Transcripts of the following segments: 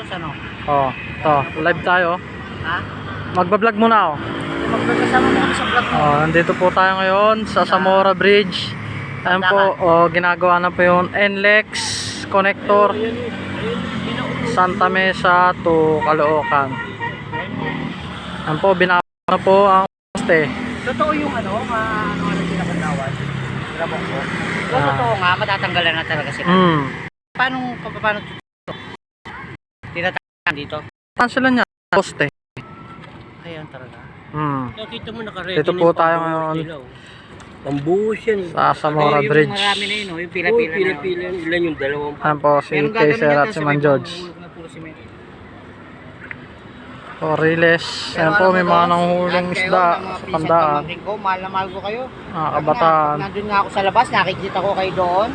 boss, ano? Oh, to, live tayo. Ha? Magba-vlog muna ako. Magkakasama mo kami sa vlog mo. Oh, nandito po tayo ngayon sa Zamora Bridge. Ayan po, oh, ginagawa na po yung NLEX connector Santa Mesa to Caloocan. Ayan po, binawa na po ang poste. Totoo yung ano pinakalawan? Grabong ko. Kung totoo nga, matatanggalan na talaga sila. Paano tinatanggalan dito? Cancelan niya, poste. Ayan talaga. Nakita mo naka-ready. Dito po tayo ngayon Pambuhos yan. sa Zamora Bridge. Yung marami na yun, yung Oo, pila-pila na yun. pila-pila. Ilan yung dalawang. Ayan po, si Meron Kayser gagawin at yan si sa Man may George. pangulog na puro simento. So, riles. Ayan po, may mga nanguhuling isda sa pandaan. Ko, mahal na mahal ko kayo. Mga kabataan. Nandun nga ako sa labas, nakikita ko kayo doon.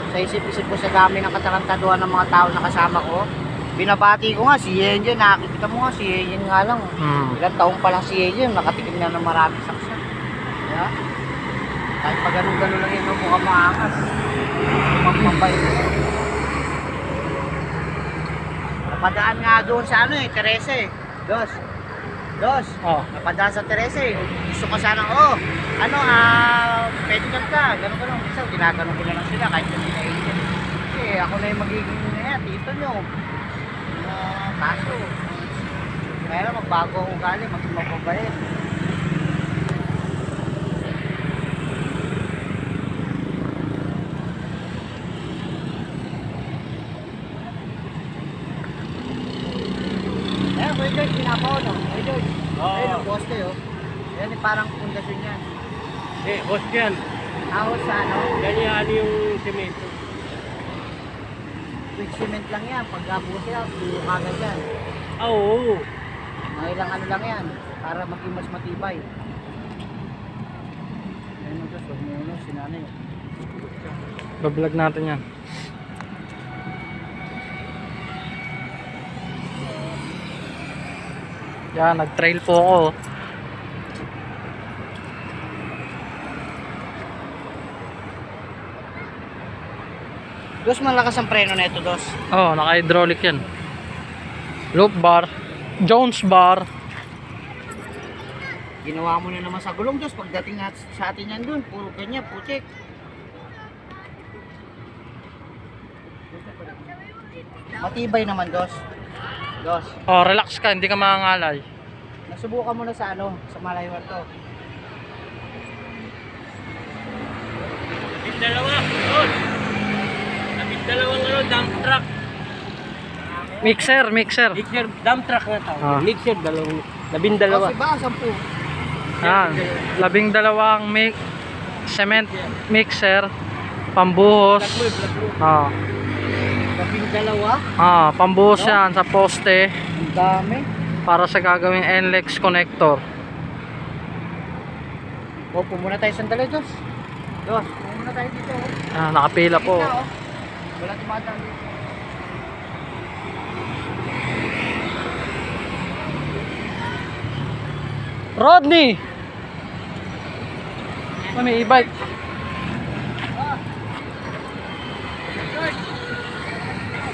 Sa isip-isip ko sa dami ng katarantaduhan ng mga tao na kasama ko. Binabati ko nga si Yenjen, nakikita mo nga si Yenjen nga lang. Ilang taong pa lang si Yenjen, nakatikim na ng maraming saksa. Yeah? Kahit pa ganun-ganun lang yun, mukhang maangas. Magpapay. Napadaan nga doon sa ano eh, Teresa eh. Dos. Oh. Napadaan sa Teresa eh. Gusto ko sana, pwede ka, ganun-ganun. Isa, ginaganon ko na lang sila kahit hindi na agent. Kasi ako na yung magiging tito nyo. Kaso, kaya lang magbago ang ugali, magpapabait. Ayan, Kuya George, pinapaw, no? Kuya George, ayun ang poste, oh. Ayan, parang pundasyon yan. Boss yan. Ahos sa ano? Ganyan yung semento. Quick cement lang yan. Pagkabuo sila, buo kagad yan. Oo. Mga ilang ano lang yan, para maging mas matibay. Ayun mo Diyos, huwag mo uno, sinanay. Bablog natin yan. Yan, nag-trail po ako. Dos, malakas ang preno na ito, Dos. Oh, naka-hydraulic yan. Loop bar, Jones bar. Ginawa mo na naman sa gulong, Dos. Pagdating sa atin yan dun, puro kanya, putik. Matibay naman, Dos. Oh, relax ka, hindi ka mangangalay. Nasubukan mo na sa ano, sa Malaywan to. Dalawa. Dalawang dump truck. Mixer. Mixer, dump truck na tawag. Ah. Mixer, dalawang. 12. Kasi ba, 10. Yan, 12 cement mixer, pambuhos. Ah, 12? pambuhos yan sa poste Ang dami. para sa gagawing NLEX connector. Upo muna tayo sandali, Dos. Dos, upo muna tayo dito. Nakapila po. Gitna, oh. Wala tumadaan dito. Rodney! May e-bike.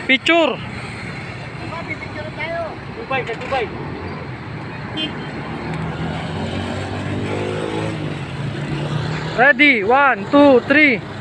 Picture! Diba, pipicture tayo. Dubai. Ready? 1, 2, 3.